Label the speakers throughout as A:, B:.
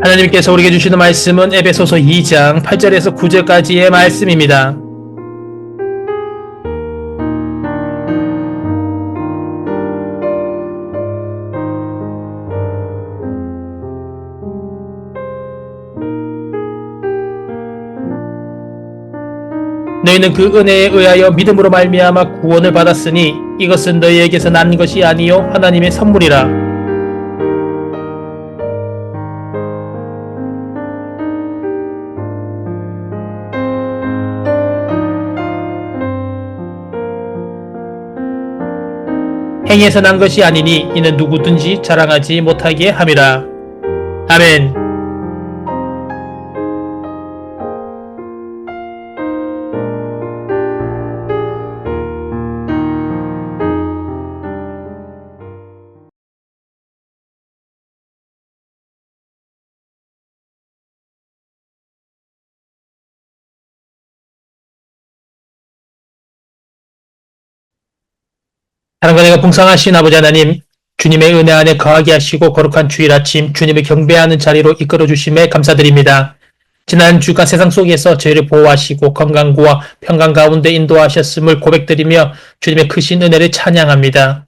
A: 하나님께서 우리에게 주시는 말씀은 에베소서 2장 8절에서 9절까지의 말씀입니다. 너희는 그 은혜에 의하여 믿음으로 말미암아 구원을 받았으니 이것은 너희에게서 난 것이 아니요 하나님의 선물이라. 행위에서 난 것이 아니니 이는 누구든지 자랑하지 못하게 함이라. 아멘. 사랑과 은혜가 풍성하신 아버지 하나님, 주님의 은혜 안에 거하게 하시고 거룩한 주일 아침 주님을 경배하는 자리로 이끌어 주심에 감사드립니다. 지난 주간 세상 속에서 저희를 보호하시고 건강과 평강 가운데 인도하셨음을 고백드리며 주님의 크신 은혜를 찬양합니다.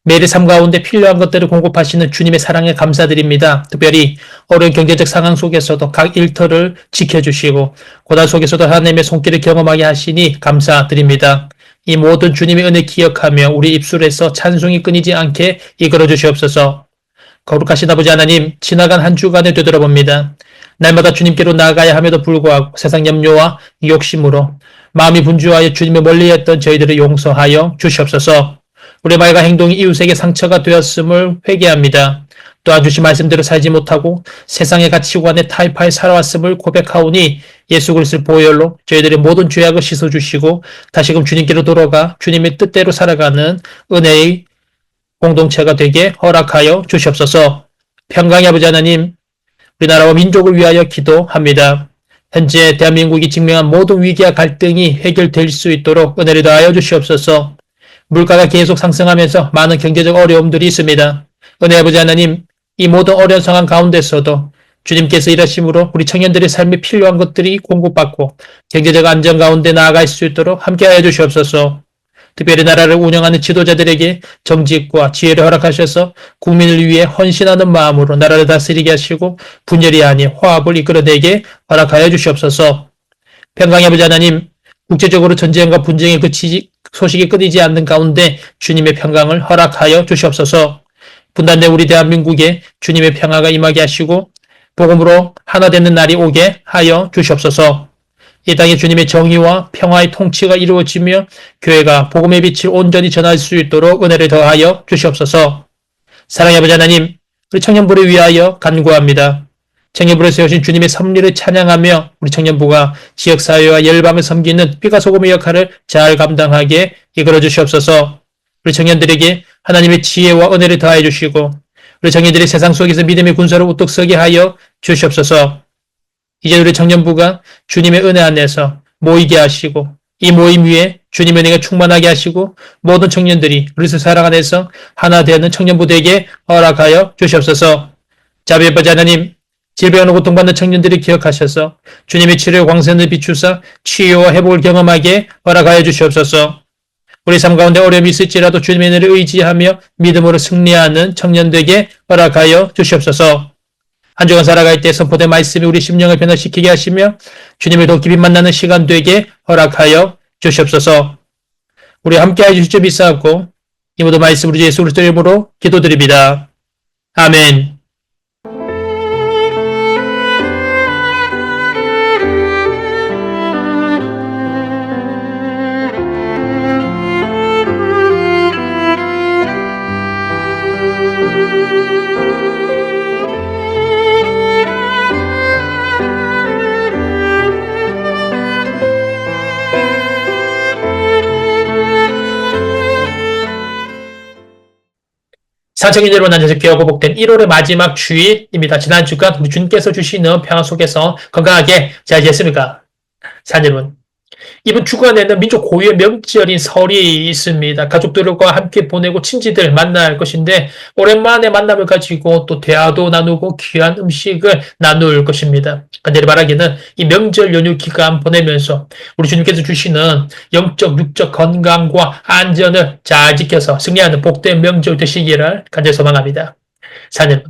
A: 매일의 삶 가운데 필요한 것들을 공급하시는 주님의 사랑에 감사드립니다. 특별히 어려운 경제적 상황 속에서도 각 일터를 지켜주시고 고난 속에서도 하나님의 손길을 경험하게 하시니 감사드립니다. 이 모든 주님의 은혜 기억하며 우리 입술에서 찬송이 끊이지 않게 이끌어 주시옵소서. 거룩하신 아버지 하나님, 지나간 한 주간을 되돌아봅니다. 날마다 주님께로 나아가야 함에도 불구하고 세상 염려와 욕심으로 마음이 분주하여 주님을 멀리했던 저희들을 용서하여 주시옵소서. 우리의 말과 행동이 이웃에게 상처가 되었음을 회개합니다. 또한 주신 말씀대로 살지 못하고 세상의 가치관에 타협하여 살아왔음을 고백하오니 예수 그리스도의 보혈로 저희들의 모든 죄악을 씻어주시고 다시금 주님께로 돌아가 주님의 뜻대로 살아가는 은혜의 공동체가 되게 허락하여 주시옵소서. 평강의 아버지 하나님, 우리나라와 민족을 위하여 기도합니다. 현재 대한민국이 직면한 모든 위기와 갈등이 해결될 수 있도록 은혜를 더하여 주시옵소서. 물가가 계속 상승하면서 많은 경제적 어려움들이 있습니다. 은혜 아버지 하나님, 이 모든 어려운 상황 가운데서도 주님께서 일하심으로 우리 청년들의 삶에 필요한 것들이 공급받고 경제적 안정 가운데 나아갈 수 있도록 함께하여 주시옵소서. 특별히 나라를 운영하는 지도자들에게 정직과 지혜를 허락하셔서 국민을 위해 헌신하는 마음으로 나라를 다스리게 하시고 분열이 아닌 화합을 이끌어내게 허락하여 주시옵소서. 평강의 아버지 하나님, 국제적으로 전쟁과 분쟁의 소식이 끊이지 않는 가운데 주님의 평강을 허락하여 주시옵소서. 분단된 우리 대한민국에 주님의 평화가 임하게 하시고 복음으로 하나 되는 날이 오게 하여 주시옵소서. 이 땅에 주님의 정의와 평화의 통치가 이루어지며 교회가 복음의 빛을 온전히 전할 수 있도록 은혜를 더하여 주시옵소서. 사랑의 아버지 하나님, 우리 청년부를 위하여 간구합니다. 청년부를 세우신 주님의 섭리를 찬양하며 우리 청년부가 지역사회와 열방을 섬기는 빛과 소금의 역할을 잘 감당하게 이끌어 주시옵소서. 우리 청년들에게 하나님의 지혜와 은혜를 더하여 주시고 우리 청년들이 세상 속에서 믿음의 군사로 우뚝 서게 하여 주시옵소서. 이제 우리 청년부가 주님의 은혜 안에서 모이게 하시고 이 모임 위에 주님의 은혜가 충만하게 하시고 모든 청년들이 그리스도 사랑 안에서 하나 되는 청년부 되게 허락하여 주시옵소서. 자비의 아버지 하나님, 질병으로 고통받는 청년들을 기억하셔서 주님의 치료의 광선을 비추사 치유와 회복을 경험하게 허락하여 주시옵소서. 우리 삶 가운데 어려움이 있을지라도 주님의 은혜를 의지하며 믿음으로 승리하는 청년들에게 허락하여 주시옵소서. 한 주간 살아갈 때 선포된 말씀이 우리 심령을 변화시키게 하시며 주님을 더 깊이 만나는 시간 되게 허락하여 주시옵소서. 우리 함께하여 주실 줄 믿사옵고 이 모든 말씀으로 예수 그리스도 이름으로 기도드립니다. 아멘. 사랑하는 여러분, 안녕하세요. 귀하고 복된 1월의 마지막 주일입니다. 지난 주간 우리 주님께서 주시는 평화 속에서 건강하게 잘 지냈습니까? 사랑하는 여러분, 이번 주간에는 민족 고유의 명절인 설이 있습니다. 가족들과 함께 보내고 친지들 만날 것인데 오랜만에 만남을 가지고 또 대화도 나누고 귀한 음식을 나눌 것입니다. 간절히 바라기는 이 명절 연휴 기간 보내면서 우리 주님께서 주시는 영적, 육적 건강과 안전을 잘 지켜서 승리하는 복된 명절 되시기를 간절히 소망합니다. 사님,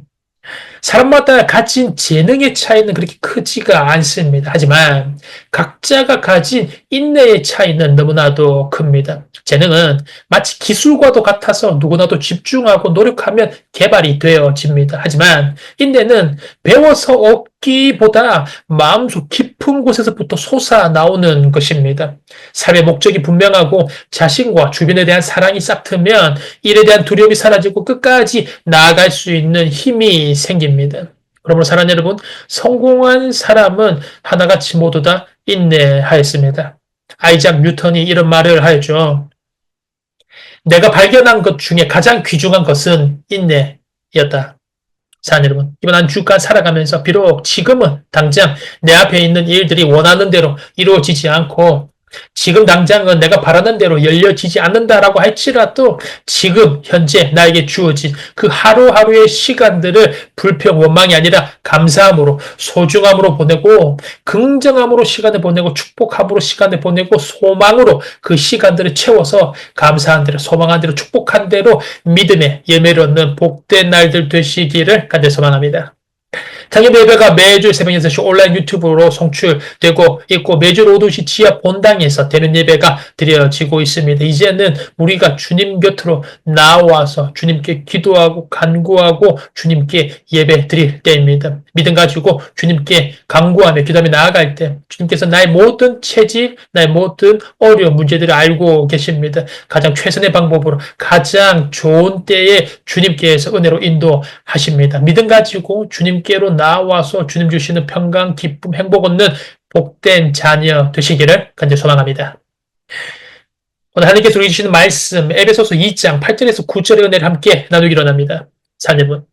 A: 사람마다 가진 재능의 차이는 그렇게 크지가 않습니다. 하지만 각자가 가진 인내의 차이는 너무나도 큽니다. 재능은 마치 기술과도 같아서 누구나도 집중하고 노력하면 개발이 되어집니다. 하지만 인내는 배워서 얻기보다 마음속 깊은 곳에서부터 솟아나오는 것입니다. 삶의 목적이 분명하고 자신과 주변에 대한 사랑이 싹트면 일에 대한 두려움이 사라지고 끝까지 나아갈 수 있는 힘이 생깁니다. 그러므로 사랑하는 여러분, 성공한 사람은 하나같이 모두 다 인내하였습니다. 아이작 뉴턴이 이런 말을 하였죠. 내가 발견한 것 중에 가장 귀중한 것은 인내였다. 사랑하는 여러분, 이번 한 주간 살아가면서 비록 지금은 당장 내 앞에 있는 일들이 원하는 대로 이루어지지 않고 지금 당장은 내가 바라는 대로 열려지지 않는다라고 할지라도 지금 현재 나에게 주어진 그 하루하루의 시간들을 불평, 원망이 아니라 감사함으로, 소중함으로 보내고 긍정함으로 시간을 보내고 축복함으로 시간을 보내고 소망으로 그 시간들을 채워서 감사한 대로, 소망한 대로, 축복한 대로 믿음의 예매를 얻는 복된 날들 되시기를 간절히 소망합니다. 당일 예배가 매주 새벽 6시 온라인 유튜브로 송출되고 있고 매주 오후 2시 지하 본당에서 대면 예배가 드려지고 있습니다. 이제는 우리가 주님 곁으로 나와서 주님께 기도하고 간구하고 주님께 예배 드릴 때입니다. 믿음 가지고 주님께 간구하며 기도하며 나아갈 때 주님께서 나의 모든 체질, 나의 모든 어려운 문제들을 알고 계십니다. 가장 최선의 방법으로 가장 좋은 때에 주님께서 은혜로 인도하십니다. 믿음 가지고 주님께로 나와서 주님 주시는 평강, 기쁨, 행복 얻는 복된 자녀 되시기를 간절히 소망합니다. 오늘 하나님께서 우리 주시는 말씀 에베소서 2장 8절에서 9절의 은혜를 함께 나누기로 합니다. 자녀분,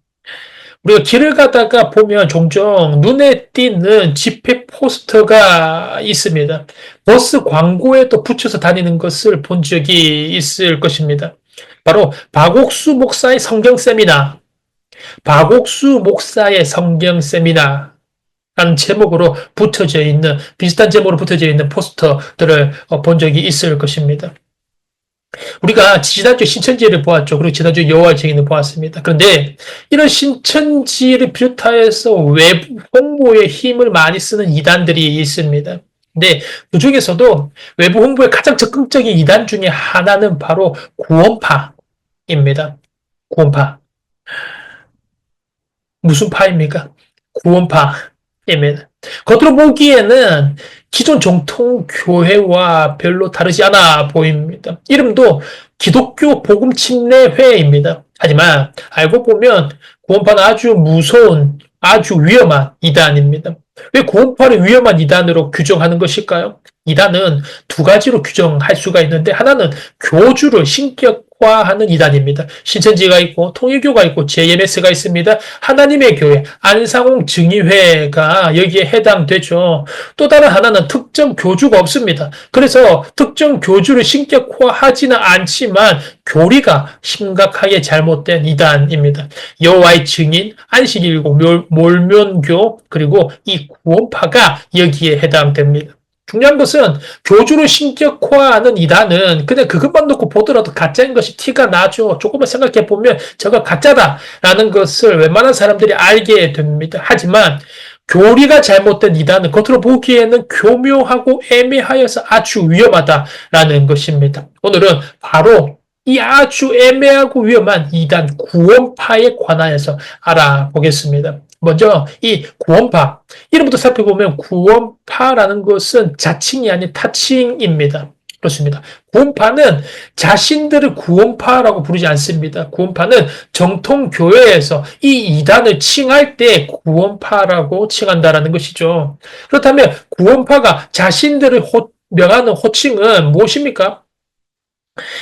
A: 우리가 길을 가다가 보면 종종 눈에 띄는 집회 포스터가 있습니다. 버스 광고에도 붙여서 다니는 것을 본 적이 있을 것입니다. 바로 박옥수 목사의 성경 세미나, 박옥수 목사의 성경 세미나 라는 제목으로 붙여져 있는, 비슷한 제목으로 붙여져 있는 포스터들을 본 적이 있을 것입니다. 우리가 지난주 신천지를 보았죠. 그리고 지난주 여호와의 증인을 보았습니다. 그런데 이런 신천지를 비롯하여서 외부 홍보에 힘을 많이 쓰는 이단들이 있습니다. 근데 그 중에서도 외부 홍보에 가장 적극적인 이단 중에 하나는 바로 구원파입니다. 구원파. 무슨 파입니까? 구원파입니다. 겉으로 보기에는 기존 정통 교회와 별로 다르지 않아 보입니다. 이름도 기독교 복음 침례회입니다. 하지만 알고 보면 구원파는 아주 무서운, 아주 위험한 이단입니다. 왜 구원파를 위험한 이단으로 규정하는 것일까요? 이단은 두 가지로 규정할 수가 있는데 하나는 교주를 신격화하는 이단입니다. 신천지가 있고 통일교가 있고 JMS가 있습니다. 하나님의 교회 안상홍 증의회가 여기에 해당되죠. 또 다른 하나는 특정 교주가 없습니다. 그래서 특정 교주를 신격화하지는 않지만 교리가 심각하게 잘못된 이단입니다. 여호와의 증인, 안식일고, 몰면교 그리고 이 구원파가 여기에 해당됩니다. 중요한 것은 교주를 신격화하는 이단은 그냥 그것만 놓고 보더라도 가짜인 것이 티가 나죠. 조금만 생각해 보면 저거 가짜다라는 것을 웬만한 사람들이 알게 됩니다. 하지만 교리가 잘못된 이단은 겉으로 보기에는 교묘하고 애매하여서 아주 위험하다라는 것입니다. 오늘은 바로 이 아주 애매하고 위험한 이단 구원파에 관하여서 알아보겠습니다. 먼저 이 구원파, 이름부터 살펴보면 구원파라는 것은 자칭이 아닌 타칭입니다. 그렇습니다. 구원파는 자신들을 구원파라고 부르지 않습니다. 구원파는 정통 교회에서 이 이단을 칭할 때 구원파라고 칭한다라는 것이죠. 그렇다면 구원파가 자신들을 명하는 호칭은 무엇입니까?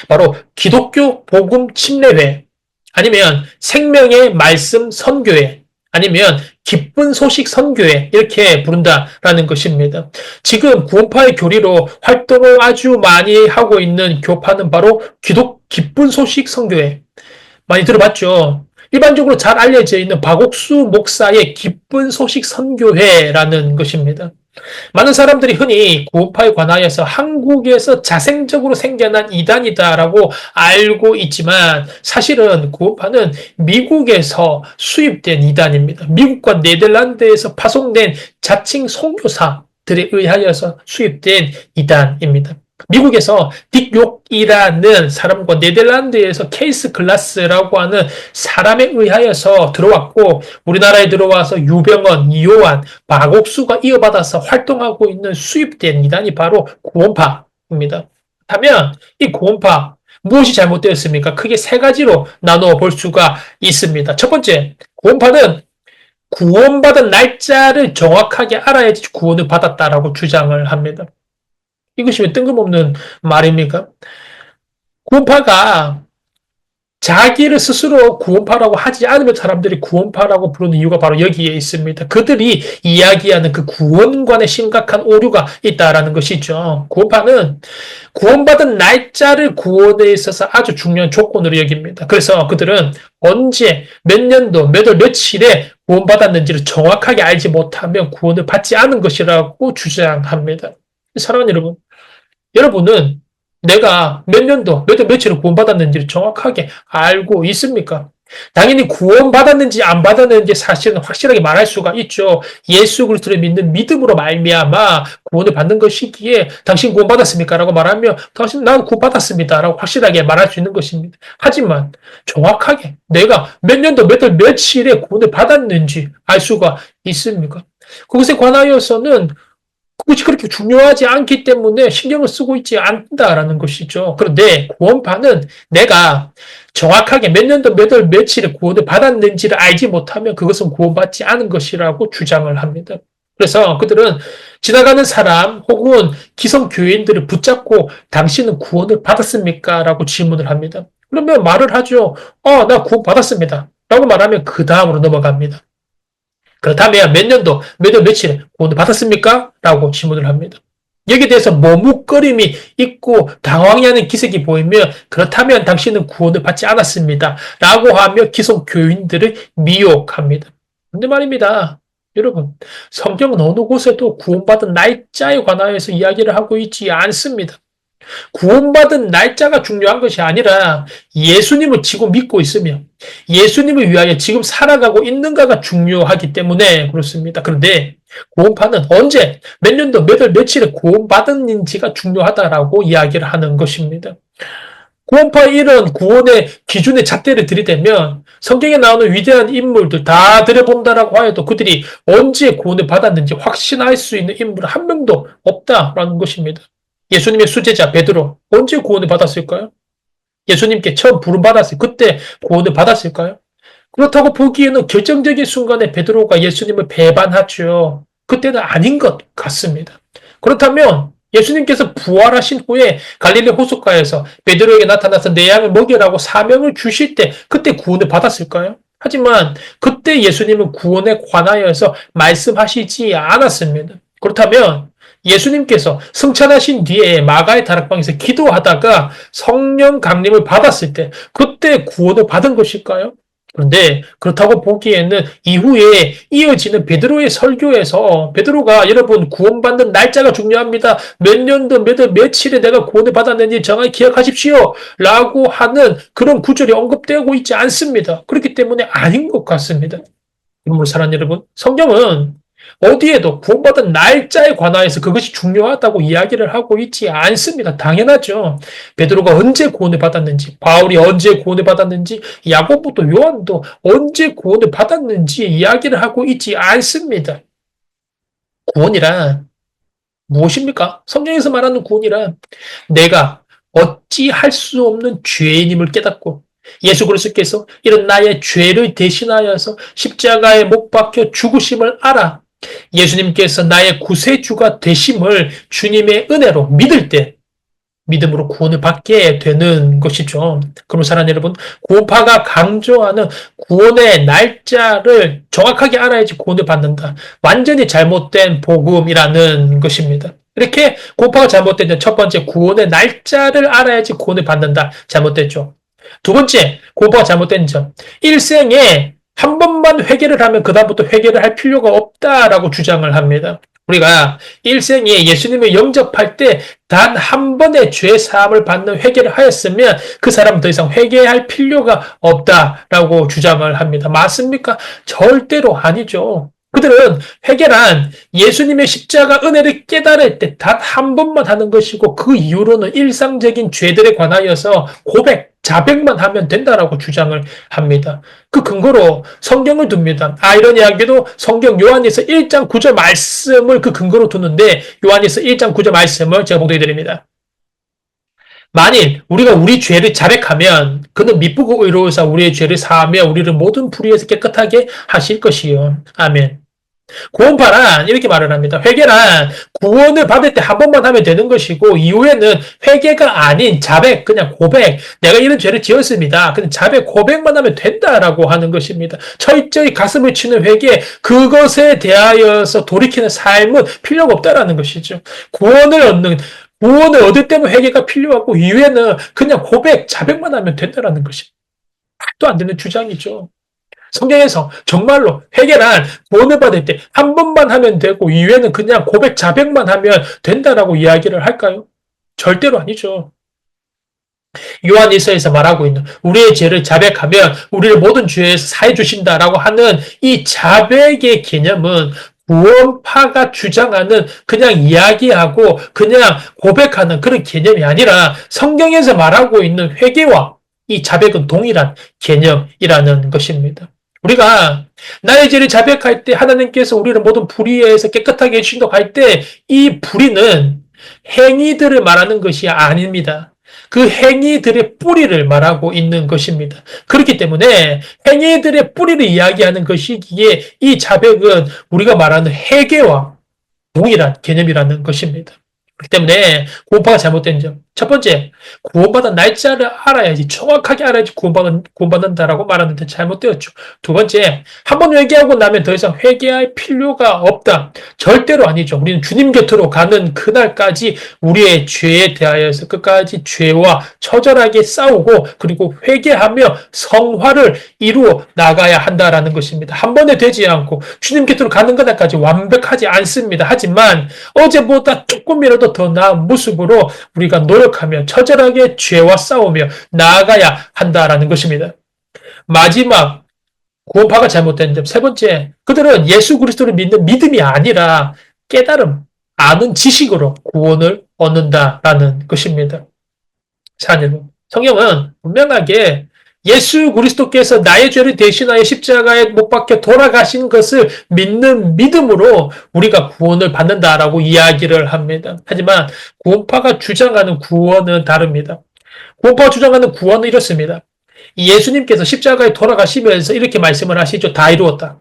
A: 바로 기독교 복음 침례회, 아니면 생명의 말씀 선교회, 아니면 기쁜 소식 선교회 이렇게 부른다라는 것입니다. 지금 구원파의 교리로 활동을 아주 많이 하고 있는 교파는 바로 기쁜 소식 선교회. 많이 들어봤죠? 일반적으로 잘 알려져 있는 박옥수 목사의 기쁜 소식 선교회라는 것입니다. 많은 사람들이 흔히 구원파에 관하여서 한국에서 자생적으로 생겨난 이단이다라고 알고 있지만 사실은 구원파는 미국에서 수입된 이단입니다. 미국과 네덜란드에서 파송된 자칭 선교사들에 의하여서 수입된 이단입니다. 미국에서 딕 욕이라는 사람과 네덜란드에서 케이스 글라스라고 하는 사람에 의하여서 들어왔고 우리나라에 들어와서 유병헌, 요한, 박옥수가 이어받아서 활동하고 있는 수입된 이단이 바로 구원파입니다. 그렇다면 이 구원파 무엇이 잘못되었습니까? 크게 세 가지로 나누어 볼 수가 있습니다. 첫 번째, 구원파는 구원받은 날짜를 정확하게 알아야지 구원을 받았다라고 주장을 합니다. 이것이 왜 뜬금없는 말입니까? 구원파가 자기를 스스로 구원파라고 하지 않으면 사람들이 구원파라고 부르는 이유가 바로 여기에 있습니다. 그들이 이야기하는 그 구원관에 심각한 오류가 있다라는 것이죠. 구원파는 구원받은 날짜를 구원에 있어서 아주 중요한 조건으로 여깁니다. 그래서 그들은 언제, 몇 년도, 몇 월, 며칠에 구원받았는지를 정확하게 알지 못하면 구원을 받지 않은 것이라고 주장합니다. 사랑하는 여러분은 내가 몇 년도, 몇 월, 며칠을 구원받았는지를 정확하게 알고 있습니까? 당연히 구원받았는지 안 받았는지 사실은 확실하게 말할 수가 있죠. 예수 그리스도를 믿는 믿음으로 말미암아 구원을 받는 것이기에 당신 구원받았습니까? 라고 말하면 당신 나는 구원받았습니다. 라고 확실하게 말할 수 있는 것입니다. 하지만 정확하게 내가 몇 년도, 몇 월, 며칠에 구원을 받았는지 알 수가 있습니까? 그것에 관하여서는 그것이 그렇게 중요하지 않기 때문에 신경을 쓰고 있지 않다라는 것이죠. 그런데 구원파는 내가 정확하게 몇 년도 몇 월 며칠에 구원을 받았는지를 알지 못하면 그것은 구원받지 않은 것이라고 주장을 합니다. 그래서 그들은 지나가는 사람 혹은 기성교인들을 붙잡고 당신은 구원을 받았습니까? 라고 질문을 합니다. 그러면 말을 하죠. 나 구원 받았습니다. 라고 말하면 그 다음으로 넘어갑니다. 그렇다면 몇 년도, 몇 월, 며칠에 구원을 받았습니까? 라고 질문을 합니다. 여기에 대해서 머뭇거림이 있고 당황해 하는 기색이 보이면 그렇다면 당신은 구원을 받지 않았습니다. 라고 하며 기성 교인들을 미혹합니다. 근데 말입니다. 여러분, 성경은 어느 곳에도 구원받은 날짜에 관하여서 이야기를 하고 있지 않습니다. 구원받은 날짜가 중요한 것이 아니라 예수님을 지금 믿고 있으며 예수님을 위하여 지금 살아가고 있는가가 중요하기 때문에 그렇습니다. 그런데 구원파는 언제, 몇 년도, 몇 월, 며칠에 구원받았는지가 중요하다라고 이야기를 하는 것입니다. 구원파의 이런 구원의 기준의 잣대를 들이대면 성경에 나오는 위대한 인물들 다 들여본다라고 하여도 그들이 언제 구원을 받았는지 확신할 수 있는 인물은 한 명도 없다라는 것입니다. 예수님의 수제자 베드로 언제 구원을 받았을까요? 예수님께 처음 부름받았을 그때 구원을 받았을까요? 그렇다고 보기에는 결정적인 순간에 베드로가 예수님을 배반하죠. 그때는 아닌 것 같습니다. 그렇다면 예수님께서 부활하신 후에 갈릴리 호숫가에서 베드로에게 나타나서 내 양을 먹이라고 사명을 주실 때 그때 구원을 받았을까요? 하지만 그때 예수님은 구원에 관하여서 말씀하시지 않았습니다. 그렇다면 예수님께서 승천하신 뒤에 마가의 다락방에서 기도하다가 성령 강림을 받았을 때 그때 구원을 받은 것일까요? 그런데 그렇다고 보기에는 이후에 이어지는 베드로의 설교에서 베드로가 여러분 구원받는 날짜가 중요합니다. 몇 년도 몇 월 며칠에 내가 구원을 받았는지 정확히 기억하십시오. 라고 하는 그런 구절이 언급되고 있지 않습니다. 그렇기 때문에 아닌 것 같습니다. 사랑하는 여러분, 성경은 어디에도 구원받은 날짜에 관하여서 그것이 중요하다고 이야기를 하고 있지 않습니다. 당연하죠. 베드로가 언제 구원을 받았는지, 바울이 언제 구원을 받았는지, 야고보도 요한도 언제 구원을 받았는지 이야기를 하고 있지 않습니다. 구원이란 무엇입니까? 성경에서 말하는 구원이란 내가 어찌할 수 없는 죄인임을 깨닫고 예수 그리스도께서 이런 나의 죄를 대신하여서 십자가에 못 박혀 죽으심을 알아 예수님께서 나의 구세주가 되심을 주님의 은혜로 믿을 때 믿음으로 구원을 받게 되는 것이죠. 그럼 사랑하는 여러분, 구원파가 강조하는 구원의 날짜를 정확하게 알아야지 구원을 받는다. 완전히 잘못된 복음이라는 것입니다. 이렇게 구원파가 잘못된 점, 첫 번째, 구원의 날짜를 알아야지 구원을 받는다. 잘못됐죠. 두 번째, 구원파가 잘못된 점, 일생에 한 번만 회개를 하면 그다음부터 회개를 할 필요가 없다라고 주장을 합니다. 우리가 일생에 예수님을 영접할 때 단 한 번의 죄 사함을 받는 회개를 하였으면 그 사람은 더 이상 회개할 필요가 없다라고 주장을 합니다. 맞습니까? 절대로 아니죠. 그들은 회개란 예수님의 십자가 은혜를 깨달을 때 단 한 번만 하는 것이고 그 이후로는 일상적인 죄들에 관하여서 고백, 자백만 하면 된다라고 주장을 합니다. 그 근거로 성경을 둡니다. 아이러니하게도 성경 요한일서 1장 9절 말씀을 그 근거로 두는데 요한일서 1장 9절 말씀을 제가 봉독해 드립니다. 만일 우리가 우리 죄를 자백하면 그는 미쁘고 의로우사 우리의 죄를 사하며 우리를 모든 불의에서 깨끗하게 하실 것이요. 아멘. 구원파란 이렇게 말을 합니다. 회개란 구원을 받을 때 한 번만 하면 되는 것이고 이후에는 회개가 아닌 자백, 그냥 고백, 내가 이런 죄를 지었습니다. 그냥 자백, 고백만 하면 된다라고 하는 것입니다. 철저히 가슴을 치는 회개, 그것에 대하여서 돌이키는 삶은 필요가 없다라는 것이죠. 구원을 얻을 때는 회개가 필요하고 이후에는 그냥 고백, 자백만 하면 된다라는 것입니다. 말도 안 되는 주장이죠. 성경에서 정말로 회개란 구원을 받을 때 한 번만 하면 되고 이후에는 그냥 고백 자백만 하면 된다라고 이야기를 할까요? 절대로 아니죠. 요한일서에서 말하고 있는 우리의 죄를 자백하면 우리를 모든 죄에서 사해 주신다라고 하는 이 자백의 개념은 구원파가 주장하는 그냥 이야기하고 그냥 고백하는 그런 개념이 아니라 성경에서 말하고 있는 회개와 이 자백은 동일한 개념이라는 것입니다. 우리가 나의 죄를 자백할 때 하나님께서 우리를 모든 불의에서 깨끗하게 해주신다고 할 때 이 불의는 행위들을 말하는 것이 아닙니다. 그 행위들의 뿌리를 말하고 있는 것입니다. 그렇기 때문에 행위들의 뿌리를 이야기하는 것이기에 이 자백은 우리가 말하는 회개와 동일한 개념이라는 것입니다. 그렇기 때문에 구원파가 잘못된 점. 첫 번째, 구원받은 날짜를 알아야지, 정확하게 알아야지 구원받는다라고 말하는데 잘못되었죠. 두 번째, 한 번 회개하고 나면 더 이상 회개할 필요가 없다. 절대로 아니죠. 우리는 주님 곁으로 가는 그날까지 우리의 죄에 대하여서 끝까지 죄와 처절하게 싸우고 그리고 회개하며 성화를 이루어 나가야 한다라는 것입니다. 한 번에 되지 않고 주님 곁으로 가는 그날까지 완벽하지 않습니다. 하지만 어제보다 조금이라도 더 나은 모습으로 우리가 노력하며 처절하게 죄와 싸우며 나아가야 한다라는 것입니다. 마지막 구원파가 잘못된 점. 세 번째, 그들은 예수 그리스도를 믿는 믿음이 아니라 깨달음, 아는 지식으로 구원을 얻는다라는 것입니다. 사랑하는 성경은 분명하게 예수 그리스도께서 나의 죄를 대신하여 십자가에 못 박혀 돌아가신 것을 믿는 믿음으로 우리가 구원을 받는다라고 이야기를 합니다. 하지만 구원파가 주장하는 구원은 다릅니다. 구원파가 주장하는 구원은 이렇습니다. 예수님께서 십자가에 돌아가시면서 이렇게 말씀을 하시죠. 다 이루었다.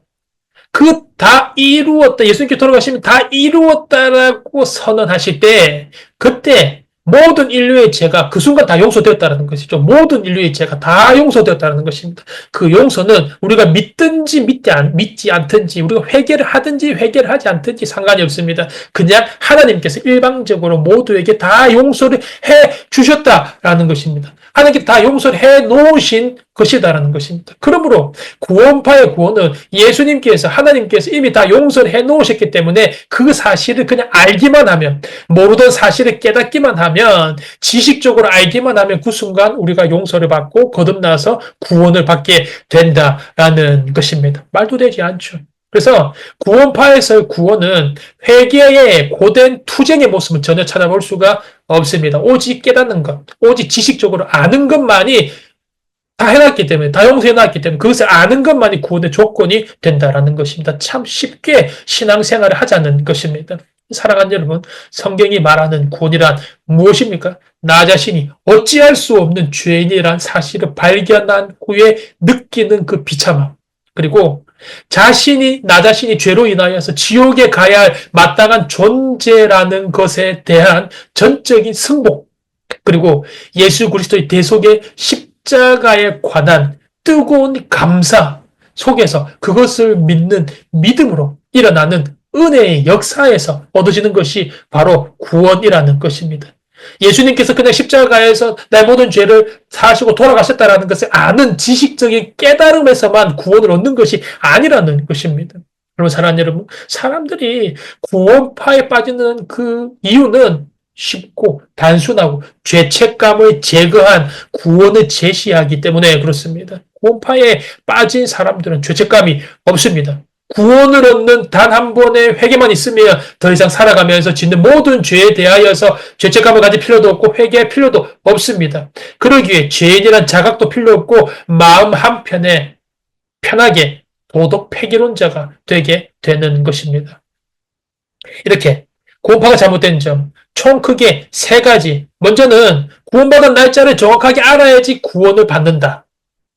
A: 그 다 이루었다. 예수님께 돌아가시면 다 이루었다라고 선언하실 때 그때 모든 인류의 죄가 그 순간 다 용서되었다는 것이죠. 모든 인류의 죄가 다 용서되었다는 것입니다. 그 용서는 우리가 믿든지 믿지 않든지 우리가 회개를 하든지 회개를 하지 않든지 상관이 없습니다. 그냥 하나님께서 일방적으로 모두에게 다 용서를 해 주셨다라는 것입니다. 하나님께 다 용서를 해 놓으신 것이다라는 것입니다. 그러므로 구원파의 구원은 예수님께서 하나님께서 이미 다 용서를 해 놓으셨기 때문에 그 사실을 그냥 알기만 하면 모르던 사실을 깨닫기만 하면 지식적으로 알기만 하면 그 순간 우리가 용서를 받고 거듭나서 구원을 받게 된다라는 것입니다. 말도 되지 않죠. 그래서 구원파에서의 구원은 회개의 고된 투쟁의 모습은 전혀 찾아볼 수가 없습니다. 오직 깨닫는 것, 오직 지식적으로 아는 것만이 다 해놨기 때문에, 다 용서해놨기 때문에 그것을 아는 것만이 구원의 조건이 된다라는 것입니다. 참 쉽게 신앙생활을 하자는 것입니다. 사랑하는 여러분, 성경이 말하는 구원이란 무엇입니까? 나 자신이 어찌할 수 없는 죄인이란 사실을 발견한 후에 느끼는 그 비참함. 그리고 나 자신이 죄로 인하여서 지옥에 가야 할 마땅한 존재라는 것에 대한 전적인 승복, 그리고 예수 그리스도의 대속의 십자가에 관한 뜨거운 감사 속에서 그것을 믿는 믿음으로 일어나는 은혜의 역사에서 얻어지는 것이 바로 구원이라는 것입니다. 예수님께서 그냥 십자가에서 내 모든 죄를 사하시고 돌아가셨다는 것을 아는 지식적인 깨달음에서만 구원을 얻는 것이 아니라는 것입니다. 여러분, 사랑하는 여러분, 사람들이 구원파에 빠지는 그 이유는 쉽고 단순하고 죄책감을 제거한 구원을 제시하기 때문에 그렇습니다. 구원파에 빠진 사람들은 죄책감이 없습니다. 구원을 얻는 단 한 번의 회개만 있으면 더 이상 살아가면서 짓는 모든 죄에 대하여서 죄책감을 가질 필요도 없고 회개할 필요도 없습니다. 그러기에 죄인이란 자각도 필요 없고 마음 한편에 편하게 도덕 폐기론자가 되게 되는 것입니다. 이렇게 구원파가 잘못된 점, 총 크게 세 가지. 먼저는 구원받은 날짜를 정확하게 알아야지 구원을 받는다.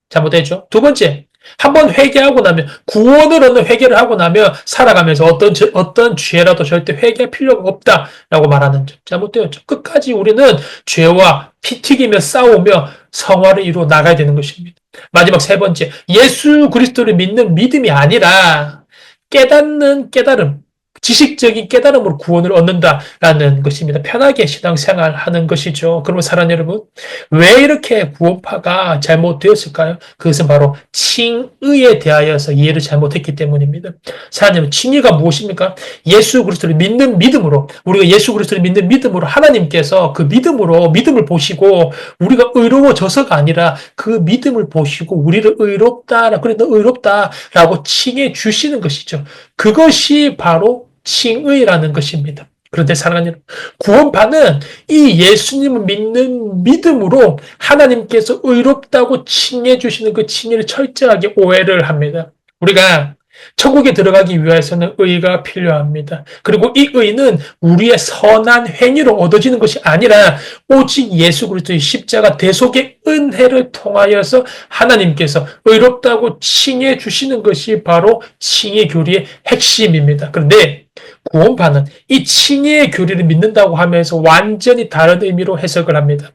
A: 잘못됐죠. 두 번째, 한번 회개하고 나면, 구원을 얻는 회개를 하고 나면 살아가면서 어떤 죄라도 절대 회개할 필요가 없다라고 말하는 점. 잘못되었죠. 끝까지 우리는 죄와 피 튀기며 싸우며 성화를 이루어 나가야 되는 것입니다. 마지막 세 번째, 예수 그리스도를 믿는 믿음이 아니라 깨닫는 깨달음, 지식적인 깨달음으로 구원을 얻는다라는 것입니다. 편하게 신앙생활하는 것이죠. 그러면 사랑하는 여러분, 왜 이렇게 구원파가 잘못되었을까요? 그것은 바로 칭의에 대하여서 이해를 잘못했기 때문입니다. 사랑하는 여러분, 칭의가 무엇입니까? 예수 그리스도를 믿는 믿음으로, 우리가 예수 그리스도를 믿는 믿음으로 하나님께서 그 믿음으로 믿음을 보시고 우리가 의로워져서가 아니라 그 믿음을 보시고 우리를 의롭다, 그래 너 의롭다라고 칭해 주시는 것이죠. 그것이 바로 칭의라는 것입니다. 그런데 사랑하는 여러분, 구원파는 이 예수님을 믿는 믿음으로 하나님께서 의롭다고 칭해 주시는 그 칭의를 철저하게 오해를 합니다. 우리가 천국에 들어가기 위해서는 의가 필요합니다. 그리고 이 의는 우리의 선한 행위로 얻어지는 것이 아니라 오직 예수 그리스도의 십자가 대속의 은혜를 통하여서 하나님께서 의롭다고 칭해 주시는 것이 바로 칭의 교리의 핵심입니다. 그런데 구원파는 이 칭의의 교리를 믿는다고 하면서 완전히 다른 의미로 해석을 합니다.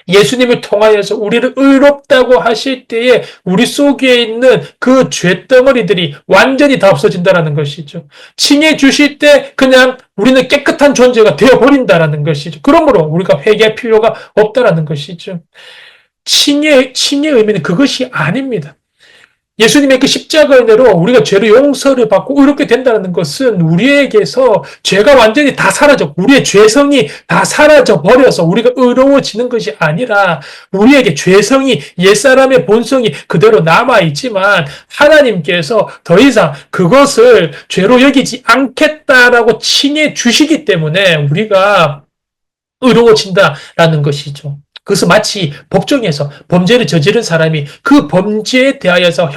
A: 예수님을 통하여서 우리를 의롭다고 하실 때에 우리 속에 있는 그 죄덩어리들이 완전히 다 없어진다는 것이죠. 칭해 주실 때 그냥 우리는 깨끗한 존재가 되어버린다는 것이죠. 그러므로 우리가 회개할 필요가 없다는 것이죠. 칭의의 의미는 그것이 아닙니다. 예수님의 그 십자가 은혜로 우리가 죄로 용서를 받고 의롭게 된다는 것은 우리에게서 죄가 완전히 다 사라져, 우리의 죄성이 다 사라져 버려서 우리가 의로워지는 것이 아니라 우리에게 죄성이, 옛사람의 본성이 그대로 남아있지만 하나님께서 더 이상 그것을 죄로 여기지 않겠다라고 칭해 주시기 때문에 우리가 의로워진다라는 것이죠. 그것은 마치 법정에서 범죄를 저지른 사람이 그 범죄에 대하여서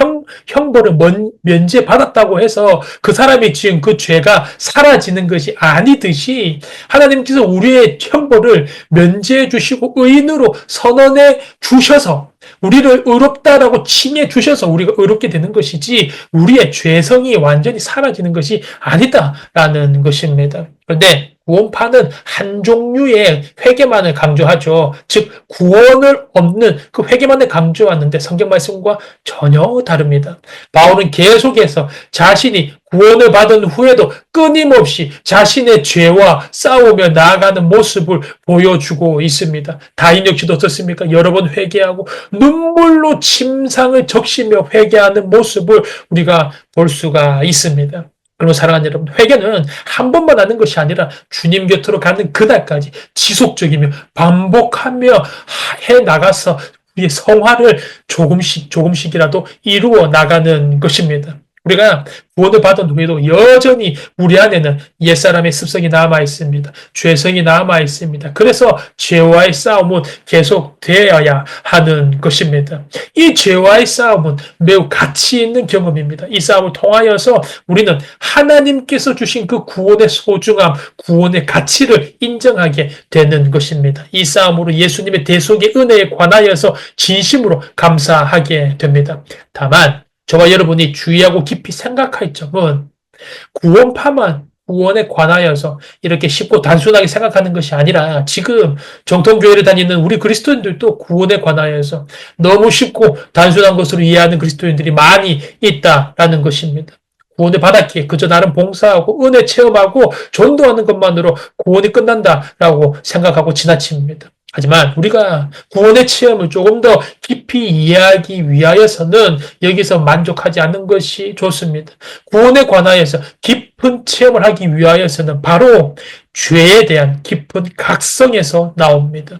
A: 형벌을 면제받았다고 해서 그 사람이 지은 그 죄가 사라지는 것이 아니듯이 하나님께서 우리의 형벌을 면제해 주시고 의인으로 선언해 주셔서 우리를 의롭다라고 칭해 주셔서 우리가 의롭게 되는 것이지 우리의 죄성이 완전히 사라지는 것이 아니다라는 것입니다. 그런데 구원파는 한 종류의 회개만을 강조하죠. 즉 구원을 얻는 그 회개만을 강조하는데 성경 말씀과 전혀 다릅니다. 바울은 계속해서 자신이 구원을 받은 후에도 끊임없이 자신의 죄와 싸우며 나아가는 모습을 보여주고 있습니다. 다인 역시도 어떻습니까? 여러 번 회개하고 눈물로 침상을 적시며 회개하는 모습을 우리가 볼 수가 있습니다. 그리고 사랑하는 여러분, 회개는 한 번만 하는 것이 아니라 주님 곁으로 가는 그날까지 지속적이며 반복하며 해나가서 우리의 성화를 조금씩이라도 이루어 나가는 것입니다. 우리가 구원을 받은 후에도 여전히 우리 안에는 옛사람의 습성이 남아있습니다. 죄성이 남아있습니다. 그래서 죄와의 싸움은 계속되어야 하는 것입니다. 이 죄와의 싸움은 매우 가치 있는 경험입니다. 이 싸움을 통하여서 우리는 하나님께서 주신 그 구원의 소중함, 구원의 가치를 인정하게 되는 것입니다. 이 싸움으로 예수님의 대속의 은혜에 관하여서 진심으로 감사하게 됩니다. 다만 저와 여러분이 주의하고 깊이 생각할 점은 구원파만 구원에 관하여서 이렇게 쉽고 단순하게 생각하는 것이 아니라 지금 정통교회를 다니는 우리 그리스도인들도 구원에 관하여서 너무 쉽고 단순한 것으로 이해하는 그리스도인들이 많이 있다라는 것입니다. 구원을 받았기에 그저 나름 봉사하고 은혜 체험하고 전도하는 것만으로 구원이 끝난다라고 생각하고 지나칩니다. 하지만 우리가 구원의 체험을 조금 더 깊이 이해하기 위하여서는 여기서 만족하지 않는 것이 좋습니다. 구원에 관하여서 깊은 체험을 하기 위하여서는 바로 죄에 대한 깊은 각성에서 나옵니다.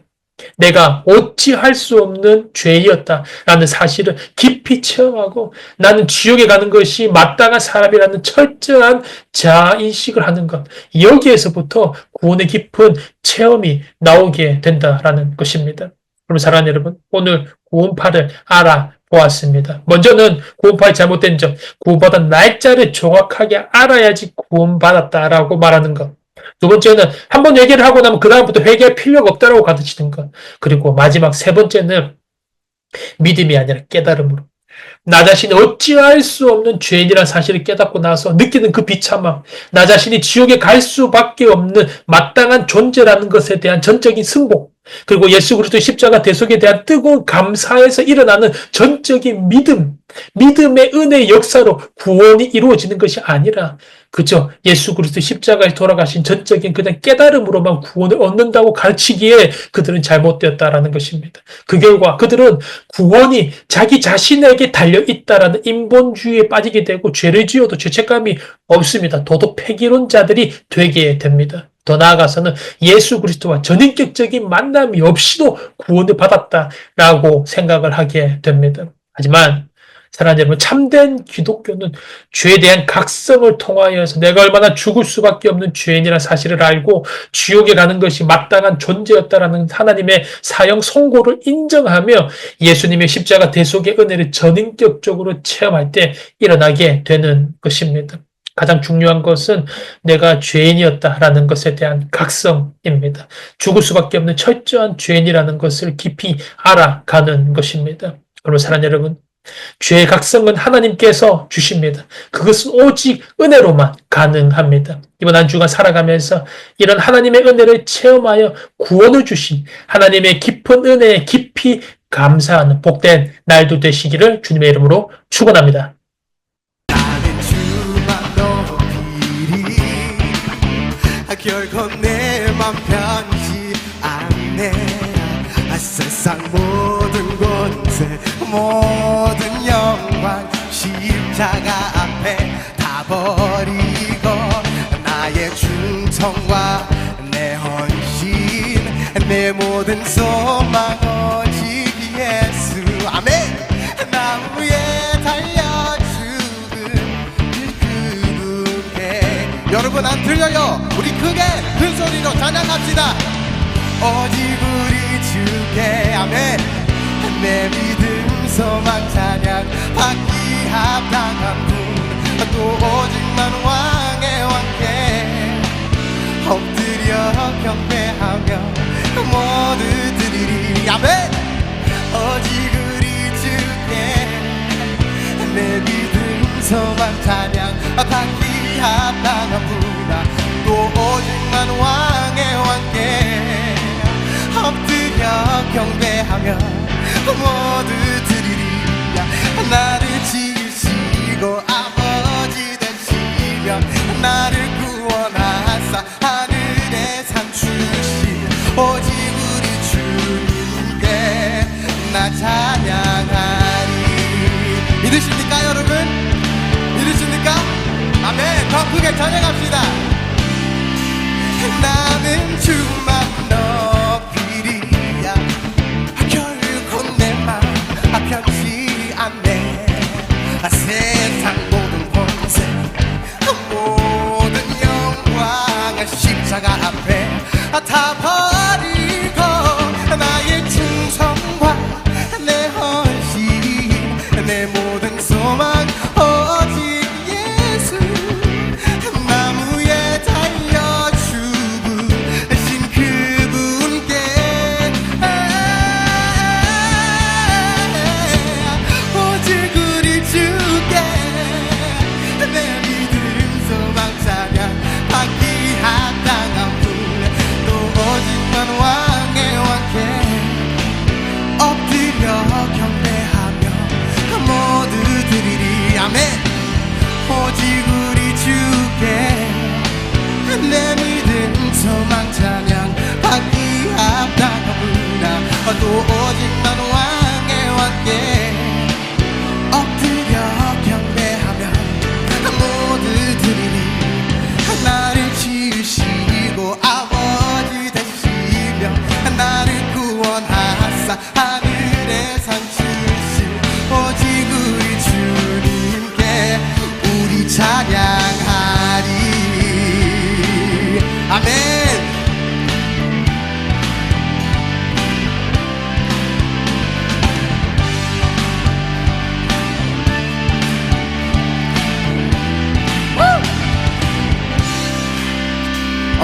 A: 내가 어찌할 수 없는 죄이었다라는 사실을 깊이 체험하고 나는 지옥에 가는 것이 마땅한 사람이라는 철저한 자아인식을 하는 것. 여기에서부터 구원의 깊은 체험이 나오게 된다라는 것입니다. 그럼 사랑하는 여러분, 오늘 구원파를 알아보았습니다. 먼저는 구원파의 잘못된 점, 구원받은 날짜를 정확하게 알아야지 구원받았다라고 말하는 것. 두 번째는 한번 얘기를 하고 나면 그 다음부터 회개할 필요가 없다라고 가르치는 것. 그리고 마지막 세 번째는 믿음이 아니라 깨달음으로. 나 자신이 어찌할 수 없는 죄인이라는 사실을 깨닫고 나서 느끼는 그 비참함, 나 자신이 지옥에 갈 수밖에 없는 마땅한 존재라는 것에 대한 전적인 승복, 그리고 예수 그리스도의 십자가 대속에 대한 뜨거운 감사에서 일어나는 전적인 믿음, 믿음의 은혜의 역사로 구원이 이루어지는 것이 아니라 그저 예수 그리스도 십자가에 돌아가신 전적인 그냥 깨달음으로만 구원을 얻는다고 가르치기에 그들은 잘못되었다라는 것입니다. 그 결과 그들은 구원이 자기 자신에게 달려있다라는 인본주의에 빠지게 되고 죄를 지어도 죄책감이 없습니다. 도덕 폐기론자들이 되게 됩니다. 더 나아가서는 예수 그리스도와 전인격적인 만남이 없이도 구원을 받았다라고 생각을 하게 됩니다. 하지만 사랑하는 여러분, 참된 기독교는 죄에 대한 각성을 통하여서 내가 얼마나 죽을 수밖에 없는 죄인이라는 사실을 알고 지옥에 가는 것이 마땅한 존재였다라는 하나님의 사형 선고를 인정하며 예수님의 십자가 대속의 은혜를 전인격적으로 체험할 때 일어나게 되는 것입니다. 가장 중요한 것은 내가 죄인이었다라는 것에 대한 각성입니다. 죽을 수밖에 없는 철저한 죄인이라는 것을 깊이 알아가는 것입니다. 여러분, 사랑하는 여러분, 죄의 각성은 하나님께서 주십니다. 그것은 오직 은혜로만 가능합니다. 이번 한 주간 살아가면서 이런 하나님의 은혜를 체험하여 구원을 주신 하나님의 깊은 은혜에 깊이 감사하는 복된 날도 되시기를 주님의 이름으로 축원합니다.
B: 결코 내 맘 편치 않네. 세상 모든 권세 모든 영광 십자가 앞에 다 버리고 나의 충성과 내 헌신 내 모든 소망 오직 예수. 아멘. 나 위에 달려 죽은 그분께. 여러분 안 들려요? 우리 크게 큰 소리로 찬양합시다. 오직 우리 주께. 아멘. 내 믿음 소망 찬양 받기 합당한 분 또 오직만 왕의 왕께 엎드려 경배하며 모두 드리리. 아멘. 오직 우리 주께 내 믿음 소망 찬양 받기 합당한 분 또 오직만 왕의 왕께 엎드려 경배하며 모두 드리리야. 나를 지으시고 아버지 되시며 나를 구원하사 하늘에 상 주신 오직 우리 주님께 나 찬양하리. 믿으십니까 여러분? 믿으십니까? 아멘. 더 크게 찬양합시다. 나는 주만 높이리야. 결코 내 맘 편치 않네. 세상 모든 권세 모든 영광 십자가 앞에 다 버리고 나의 충성과 내 헌신 내 모든 소망 오직 예수. 나무에 달려 죽으신 그분께 오직 우리 주께 내 믿음 소망 찬양 받기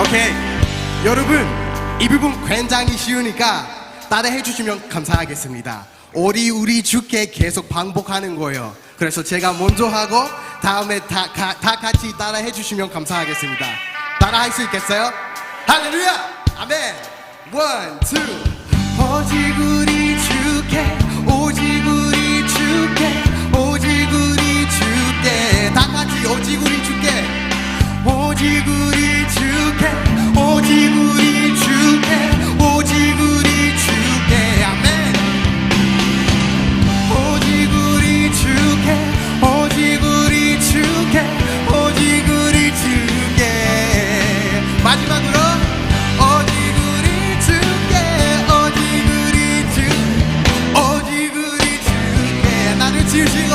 B: 오케이. 여러분, 이 부분 굉장히 쉬우니까 따라해 주시면 감사하겠습니다. 우리 주께 계속 반복하는 거예요. 그래서 제가 먼저 하고 다음에 다 같이 따라해 주시면 감사하겠습니다. 따라할 수 있겠어요? 할렐루야! 아멘! 원, 투. 오직 우리 주께, 오직 우리 주께, 오직 우리 주께. 다 같이 오직 우리 주께, 오직 우리 주께, 오직 우리 주께, 오직 우리 주께. 아멘. 오직 우리 주께, 오직 우리 주께, 오직 우리 주께. 마지막으로 오직 우리 주께, 오직 우리 주께, 오직 우리 주께. 나를 지으시고